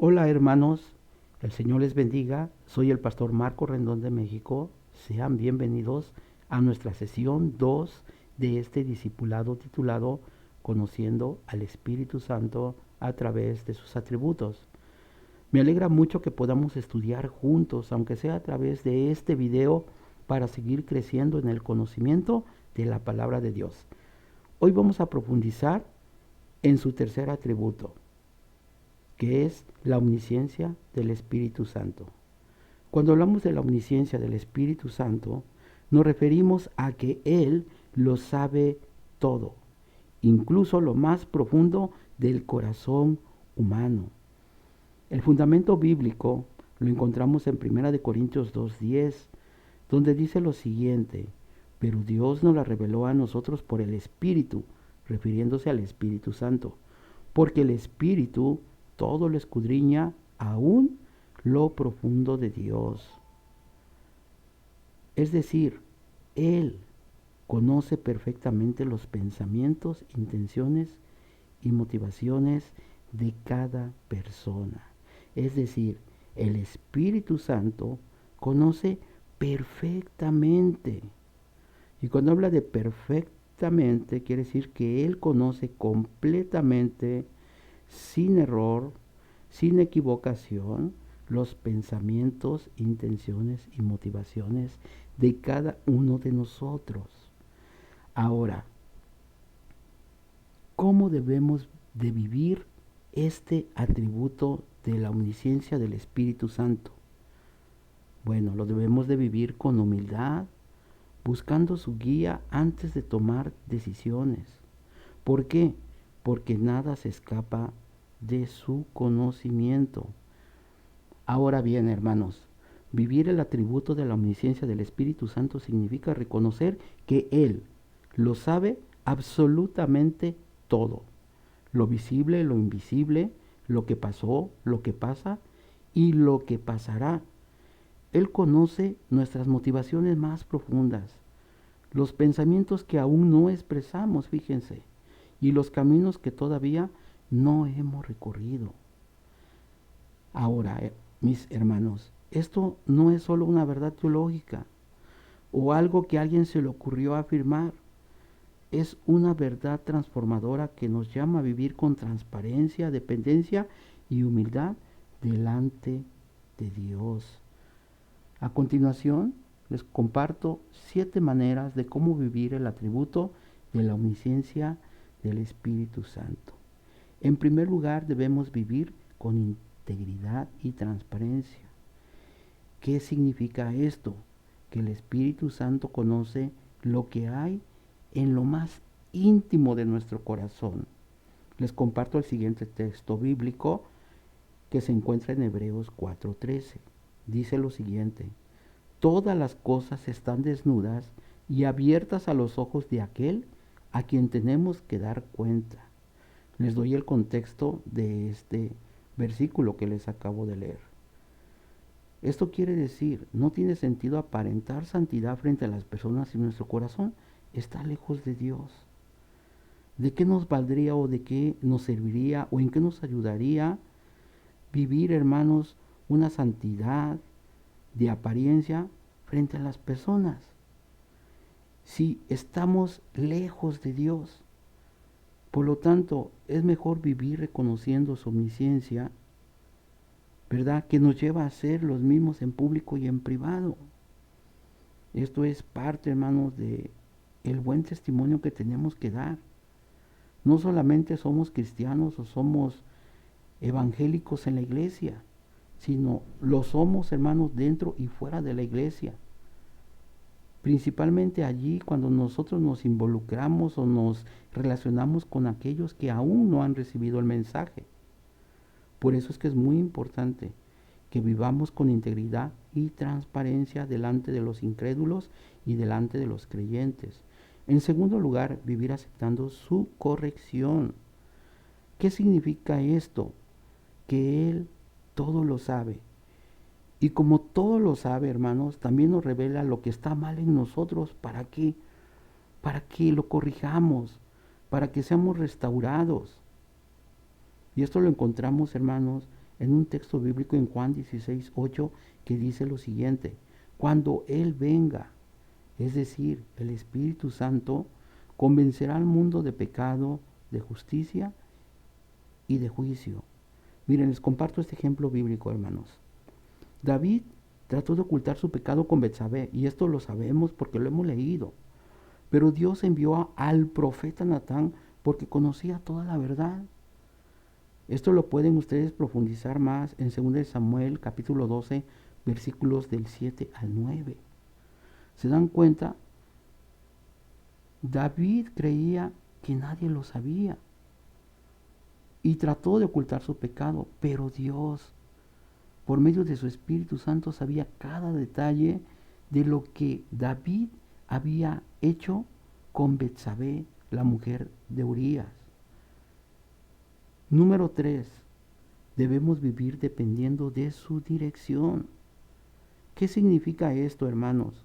Hola hermanos, el Señor les bendiga. Soy el pastor Marco Rendón de México. Sean bienvenidos a nuestra sesión 2 de este discipulado titulado Conociendo al Espíritu Santo a través de sus atributos. Me alegra mucho que podamos estudiar juntos, aunque sea a través de este video, para seguir creciendo en el conocimiento de la palabra de Dios. Hoy vamos a profundizar en su tercer atributo, que es la omnisciencia del Espíritu Santo. Cuando hablamos de la omnisciencia del Espíritu Santo, nos referimos a que Él lo sabe todo, incluso lo más profundo del corazón humano. El fundamento bíblico lo encontramos en 1 Corintios 2:10, donde dice lo siguiente: pero Dios nos la reveló a nosotros por el Espíritu, refiriéndose al Espíritu Santo, porque el Espíritu todo lo escudriña, aún lo profundo de Dios. Es decir, Él conoce perfectamente los pensamientos, intenciones y motivaciones de cada persona. Es decir, el Espíritu Santo conoce perfectamente. Y cuando habla de perfectamente, quiere decir que Él conoce completamente, sin error, sin equivocación, los pensamientos, intenciones y motivaciones de cada uno de nosotros. Ahora, ¿cómo debemos de vivir este atributo de la omnisciencia del Espíritu Santo? Bueno, lo debemos de vivir con humildad, buscando su guía antes de tomar decisiones. ¿Por qué? Porque nada se escapa de su conocimiento. Ahora bien, hermanos, vivir el atributo de la omnisciencia del Espíritu Santo significa reconocer que Él lo sabe absolutamente todo. Lo visible, lo invisible, lo que pasó, lo que pasa y lo que pasará. Él conoce nuestras motivaciones más profundas, los pensamientos que aún no expresamos, fíjense, y los caminos que todavía no hemos recorrido. Ahora, mis hermanos, esto no es solo una verdad teológica o algo que a alguien se le ocurrió afirmar. Es una verdad transformadora que nos llama a vivir con transparencia, dependencia y humildad delante de Dios. A continuación, les comparto 7 maneras de cómo vivir el atributo de la omnisciencia del Espíritu Santo. En primer lugar, debemos vivir con integridad y transparencia. ¿Qué significa esto? Que el Espíritu Santo conoce lo que hay en lo más íntimo de nuestro corazón. Les comparto el siguiente texto bíblico que se encuentra en Hebreos 4:13. Dice lo siguiente: todas las cosas están desnudas y abiertas a los ojos de aquel a quien tenemos que dar cuenta. Les doy el contexto de este versículo que les acabo de leer. Esto quiere decir, no tiene sentido aparentar santidad frente a las personas si nuestro corazón está lejos de Dios. ¿De qué nos valdría o de qué nos serviría o en qué nos ayudaría vivir, hermanos, una santidad de apariencia frente a las personas si estamos lejos de Dios? Por lo tanto, es mejor vivir reconociendo su omnisciencia, ¿verdad?, que nos lleva a ser los mismos en público y en privado. Esto es parte, hermanos, de el buen testimonio que tenemos que dar. No solamente somos cristianos o somos evangélicos en la iglesia, sino lo somos, hermanos, dentro y fuera de la iglesia. Principalmente allí cuando nosotros nos involucramos o nos relacionamos con aquellos que aún no han recibido el mensaje. Por eso es que es muy importante que vivamos con integridad y transparencia delante de los incrédulos y delante de los creyentes. En segundo lugar, vivir aceptando su corrección. ¿Qué significa esto? Que Él todo lo sabe. Y como todo lo sabe, hermanos, también nos revela lo que está mal en nosotros. ¿Para qué? Para que lo corrijamos, para que seamos restaurados. Y esto lo encontramos, hermanos, en un texto bíblico en Juan 16:8 que dice lo siguiente: cuando Él venga, es decir, el Espíritu Santo, convencerá al mundo de pecado, de justicia y de juicio. Miren, les comparto este ejemplo bíblico, hermanos. David trató de ocultar su pecado con Betsabé, y esto lo sabemos porque lo hemos leído. Pero Dios envió al profeta Natán porque conocía toda la verdad. Esto lo pueden ustedes profundizar más en 2 Samuel capítulo 12, versículos del 7 al 9. ¿Se dan cuenta? David creía que nadie lo sabía y trató de ocultar su pecado, pero Dios, por medio de su Espíritu Santo, sabía cada detalle de lo que David había hecho con Betsabé, la mujer de Urías. Número 3. Debemos vivir dependiendo de su dirección. ¿Qué significa esto, hermanos?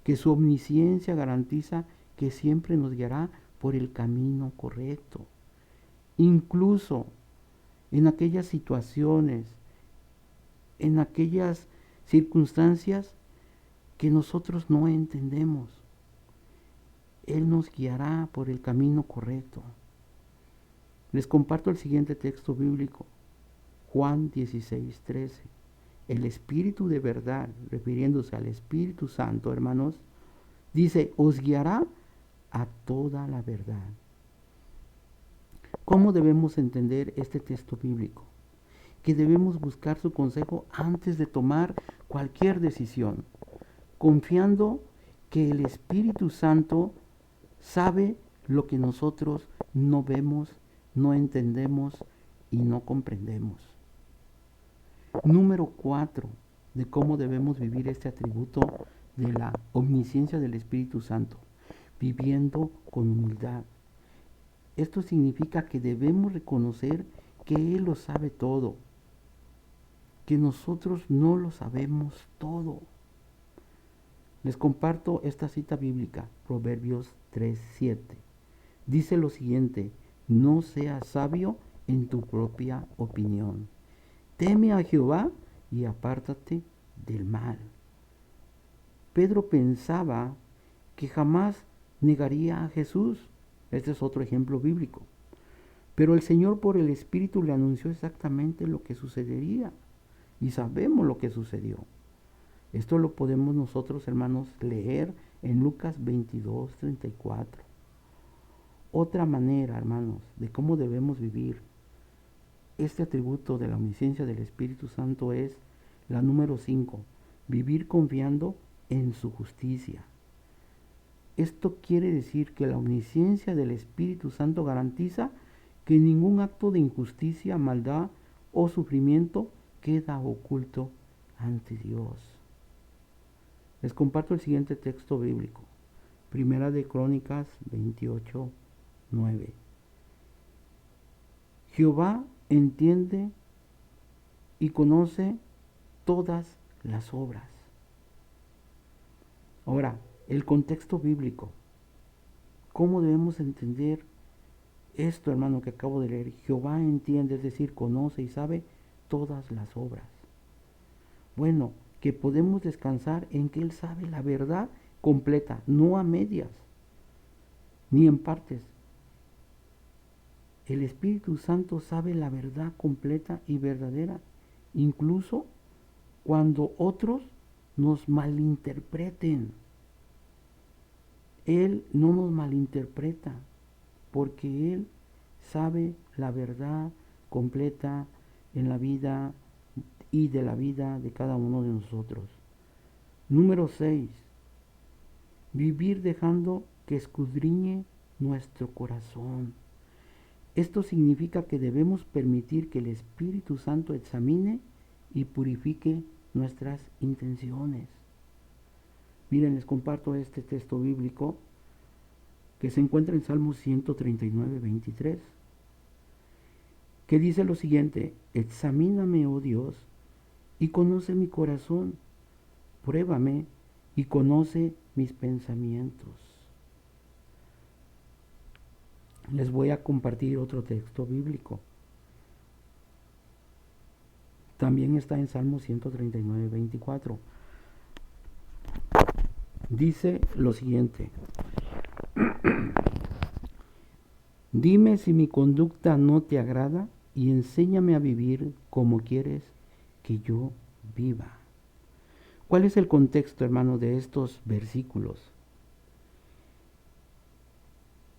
Que su omnisciencia garantiza que siempre nos guiará por el camino correcto. Incluso en aquellas situaciones, en aquellas circunstancias que nosotros no entendemos, Él nos guiará por el camino correcto. Les comparto el siguiente texto bíblico, Juan 16:13. El Espíritu de verdad, refiriéndose al Espíritu Santo, hermanos, dice, os guiará a toda la verdad. ¿Cómo debemos entender este texto bíblico? Que debemos buscar su consejo antes de tomar cualquier decisión, confiando que el Espíritu Santo sabe lo que nosotros no vemos, no entendemos y no comprendemos. Número 4, de cómo debemos vivir este atributo de la omnisciencia del Espíritu Santo, viviendo con humildad. Esto significa que debemos reconocer que Él lo sabe todo, que nosotros no lo sabemos todo. Les comparto esta cita bíblica, Proverbios 3:7. Dice lo siguiente: no seas sabio en tu propia opinión. Teme a Jehová y apártate del mal. Pedro pensaba que jamás negaría a Jesús. Este es otro ejemplo bíblico. Pero el Señor por el Espíritu le anunció exactamente lo que sucedería. Y sabemos lo que sucedió. Esto lo podemos nosotros, hermanos, leer en Lucas 22:34. Otra manera, hermanos, de cómo debemos vivir este atributo de la omnisciencia del Espíritu Santo es la número 5, vivir confiando en su justicia. Esto quiere decir que la omnisciencia del Espíritu Santo garantiza que ningún acto de injusticia, maldad o sufrimiento queda oculto ante Dios. Les comparto el siguiente texto bíblico, Primera de Crónicas 28:9. Jehová entiende y conoce todas las obras. Ahora, el contexto bíblico. ¿Cómo debemos entender esto, hermano, que acabo de leer? Jehová entiende, es decir, conoce y sabe todas las obras. Bueno, que podemos descansar en que Él sabe la verdad completa, no a medias, ni en partes. El Espíritu Santo sabe la verdad completa y verdadera, incluso cuando otros nos malinterpreten. Él no nos malinterpreta, porque Él sabe la verdad completa en la vida y de la vida de cada uno de nosotros. Número 6. Vivir dejando que escudriñe nuestro corazón. Esto significa que debemos permitir que el Espíritu Santo examine y purifique nuestras intenciones. Miren, les comparto este texto bíblico que se encuentra en Salmo 139:23, que dice lo siguiente: examíname, oh Dios, y conoce mi corazón, pruébame y conoce mis pensamientos. Les voy a compartir otro texto bíblico. También está en Salmo 139, 24. Dice lo siguiente: dime si mi conducta no te agrada y enséñame a vivir como quieres que yo viva. ¿Cuál es el contexto, hermano, de estos versículos?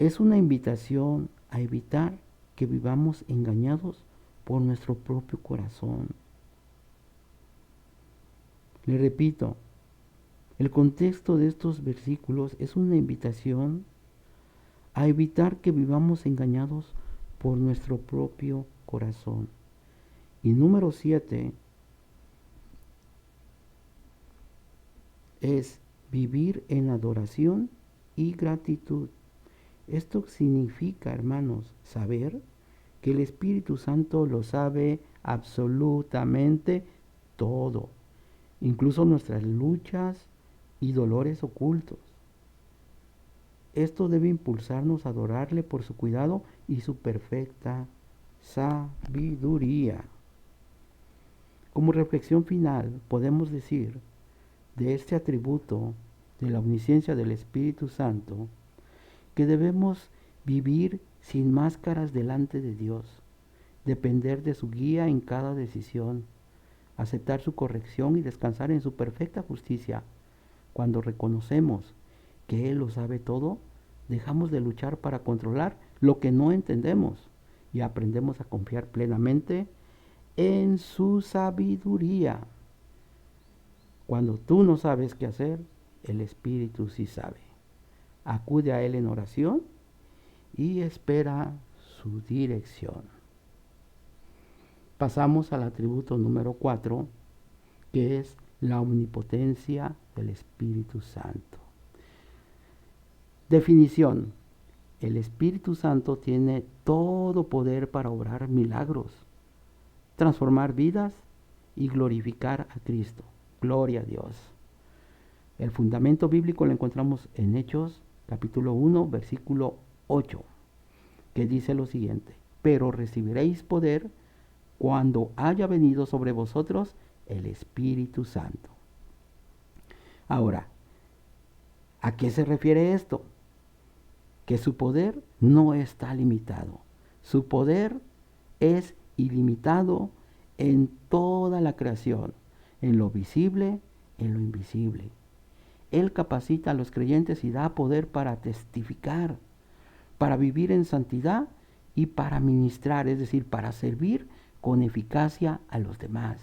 Es una invitación a evitar que vivamos engañados por nuestro propio corazón. Le repito, el contexto de estos versículos es una invitación a evitar que vivamos engañados por nuestro propio corazón. Y número 7 es vivir en adoración y gratitud. Esto significa, hermanos, saber que el Espíritu Santo lo sabe absolutamente todo, incluso nuestras luchas y dolores ocultos. Esto debe impulsarnos a adorarle por su cuidado y su perfecta sabiduría. Como reflexión final, podemos decir de este atributo de la omnisciencia del Espíritu Santo que debemos vivir sin máscaras delante de Dios, depender de su guía en cada decisión, aceptar su corrección y descansar en su perfecta justicia. Cuando reconocemos que Él lo sabe todo, dejamos de luchar para controlar lo que no entendemos y aprendemos a confiar plenamente en su sabiduría. Cuando tú no sabes qué hacer, el Espíritu sí sabe. Acude a Él en oración y espera su dirección. Pasamos al atributo número 4, que es la omnipotencia del Espíritu Santo. Definición: el Espíritu Santo tiene todo poder para obrar milagros, transformar vidas y glorificar a Cristo. Gloria a Dios. El fundamento bíblico lo encontramos en Hechos capítulo 1, versículo 8, que dice lo siguiente: pero recibiréis poder cuando haya venido sobre vosotros el Espíritu Santo. Ahora, ¿a qué se refiere esto? Que su poder no está limitado. Su poder es ilimitado en toda la creación, en lo visible, en lo invisible. Él capacita a los creyentes y da poder para testificar, para vivir en santidad y para ministrar, es decir, para servir con eficacia a los demás.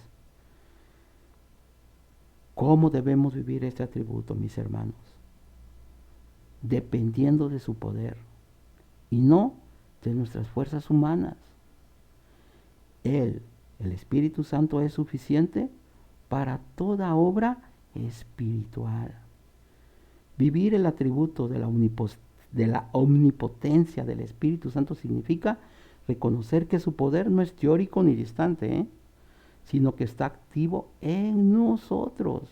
¿Cómo debemos vivir este atributo, mis hermanos? Dependiendo de su poder y no de nuestras fuerzas humanas. Él, el Espíritu Santo, es suficiente para toda obra espiritual. Vivir el atributo de la omnipotencia del Espíritu Santo significa reconocer que su poder no es teórico ni distante, sino que está activo en nosotros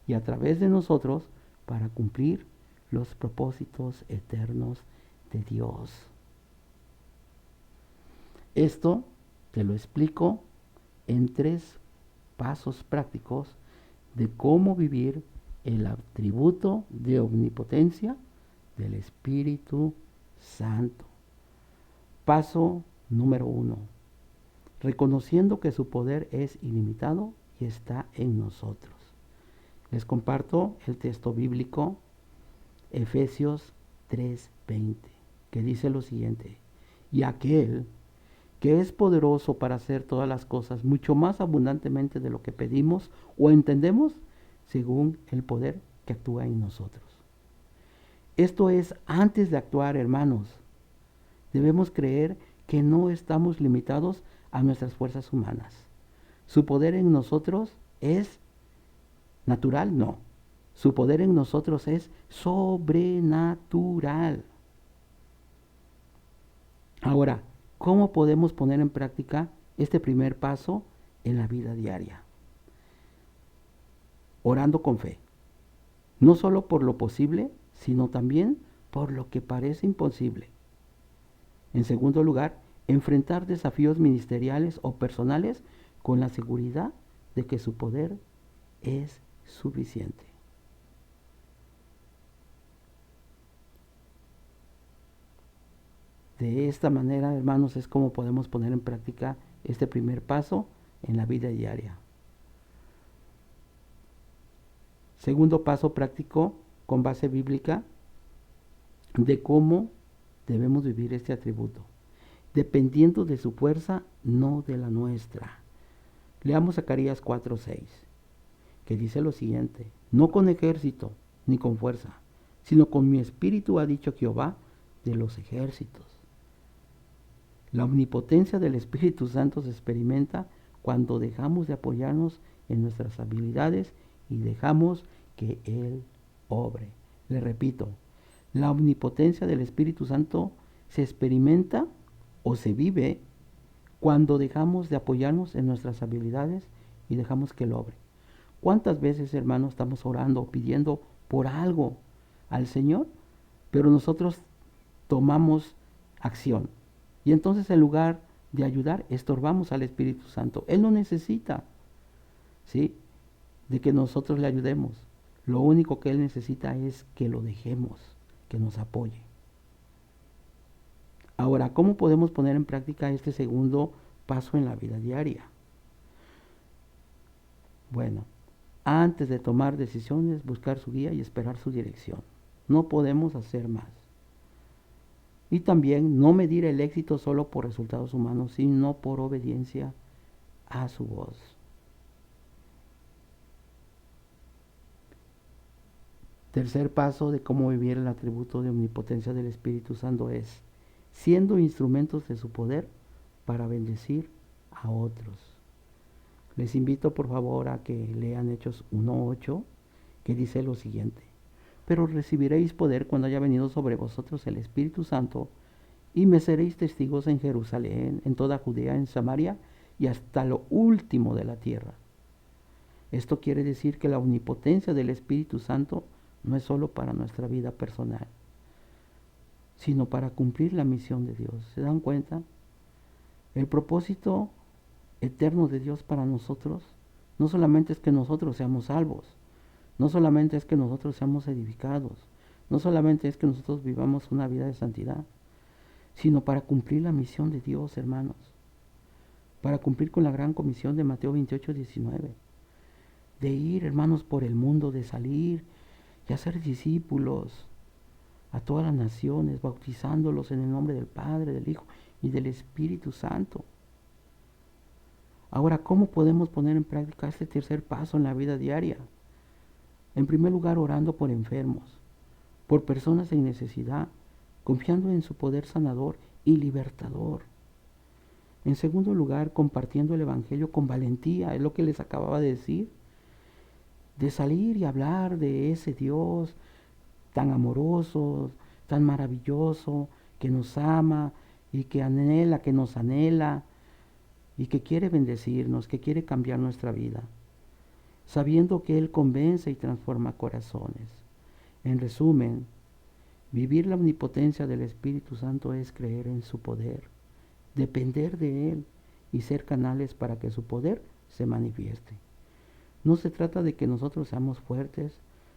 y a través de nosotros para cumplir los propósitos eternos de Dios. Esto te lo explico en 3 pasos prácticos de cómo vivir el atributo de omnipotencia del Espíritu Santo. Paso número 1. Reconociendo que su poder es ilimitado y está en nosotros. Les comparto el texto bíblico, Efesios 3:20, que dice lo siguiente: y aquel que es poderoso para hacer todas las cosas mucho más abundantemente de lo que pedimos o entendemos, según el poder que actúa en nosotros. Esto es antes de actuar, hermanos. Debemos creer que no estamos limitados a nuestras fuerzas humanas. Su poder en nosotros es natural, no. Su poder en nosotros es sobrenatural. Ahora, ¿cómo podemos poner en práctica este primer paso en la vida diaria? Orando con fe. No solo por lo posible, sino también por lo que parece imposible. En segundo lugar, enfrentar desafíos ministeriales o personales con la seguridad de que su poder es suficiente. De esta manera, hermanos, es como podemos poner en práctica este primer paso en la vida diaria. Segundo paso práctico con base bíblica de cómo debemos vivir este atributo, dependiendo de su fuerza, no de la nuestra. Leamos Zacarías 4:6, que dice lo siguiente: no con ejército ni con fuerza, sino con mi espíritu, ha dicho Jehová de los ejércitos. La omnipotencia del Espíritu Santo se experimenta cuando dejamos de apoyarnos en nuestras habilidades y dejamos que Él obre. Le repito, la omnipotencia del Espíritu Santo se experimenta o se vive cuando dejamos de apoyarnos en nuestras habilidades y dejamos que Él obre. ¿Cuántas veces, hermanos, estamos orando, pidiendo por algo al Señor, pero nosotros tomamos acción? Y entonces, en lugar de ayudar, estorbamos al Espíritu Santo. Él no necesita, ¿sí?, de que nosotros le ayudemos. Lo único que Él necesita es que lo dejemos, que nos apoye. Ahora, ¿cómo podemos poner en práctica este segundo paso en la vida diaria? Bueno, antes de tomar decisiones, buscar su guía y esperar su dirección. No podemos hacer más. Y también no medir el éxito solo por resultados humanos, sino por obediencia a su voz. Tercer paso de cómo vivir el atributo de omnipotencia del Espíritu Santo es siendo instrumentos de su poder para bendecir a otros. Les invito por favor a que lean Hechos 1:8, que dice lo siguiente: pero recibiréis poder cuando haya venido sobre vosotros el Espíritu Santo, y me seréis testigos en Jerusalén, en toda Judea, en Samaria y hasta lo último de la tierra. Esto quiere decir que la omnipotencia del Espíritu Santo no es solo para nuestra vida personal, sino para cumplir la misión de Dios. ¿Se dan cuenta? El propósito eterno de Dios para nosotros no solamente es que nosotros seamos salvos, no solamente es que nosotros seamos edificados, no solamente es que nosotros vivamos una vida de santidad, sino para cumplir la misión de Dios, hermanos, para cumplir con la gran comisión de Mateo 28:19, de ir, hermanos, por el mundo, de salir y hacer discípulos a todas las naciones, bautizándolos en el nombre del Padre, del Hijo y del Espíritu Santo. Ahora, ¿cómo podemos poner en práctica este tercer paso en la vida diaria? En primer lugar, orando por enfermos, por personas en necesidad, confiando en su poder sanador y libertador. En segundo lugar, compartiendo el Evangelio con valentía, es lo que les acababa de decir, de salir y hablar de ese Dios tan amoroso, tan maravilloso, que nos ama y que anhela, que nos anhela y que quiere bendecirnos, que quiere cambiar nuestra vida, sabiendo que Él convence y transforma corazones. En resumen, vivir la omnipotencia del Espíritu Santo es creer en su poder, depender de Él y ser canales para que su poder se manifieste. No se trata de que nosotros seamos fuertes,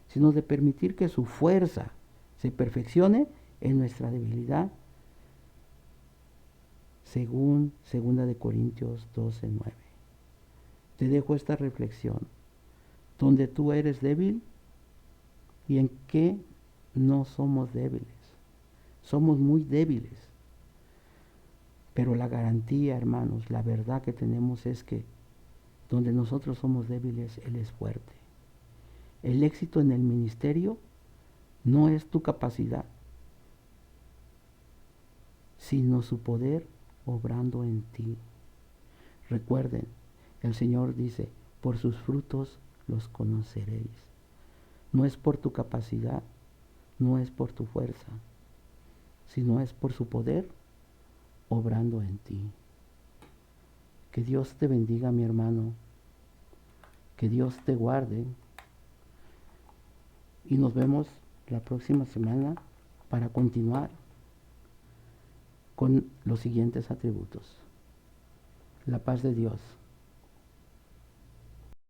sino de permitir que su fuerza se perfeccione en nuestra debilidad, según 2 Corintios 12:9. Te dejo esta reflexión: donde tú eres débil y en qué no somos débiles. Somos muy débiles. Pero la garantía, hermanos, la verdad que tenemos es que donde nosotros somos débiles, Él es fuerte. El éxito en el ministerio no es tu capacidad, sino su poder obrando en ti. Recuerden, el Señor dice, por sus frutos los conoceréis. No es por tu capacidad, no es por tu fuerza, sino es por su poder obrando en ti. Que Dios te bendiga, mi hermano. Que Dios te guarde. Y nos vemos la próxima semana para continuar con los siguientes atributos. La paz de Dios.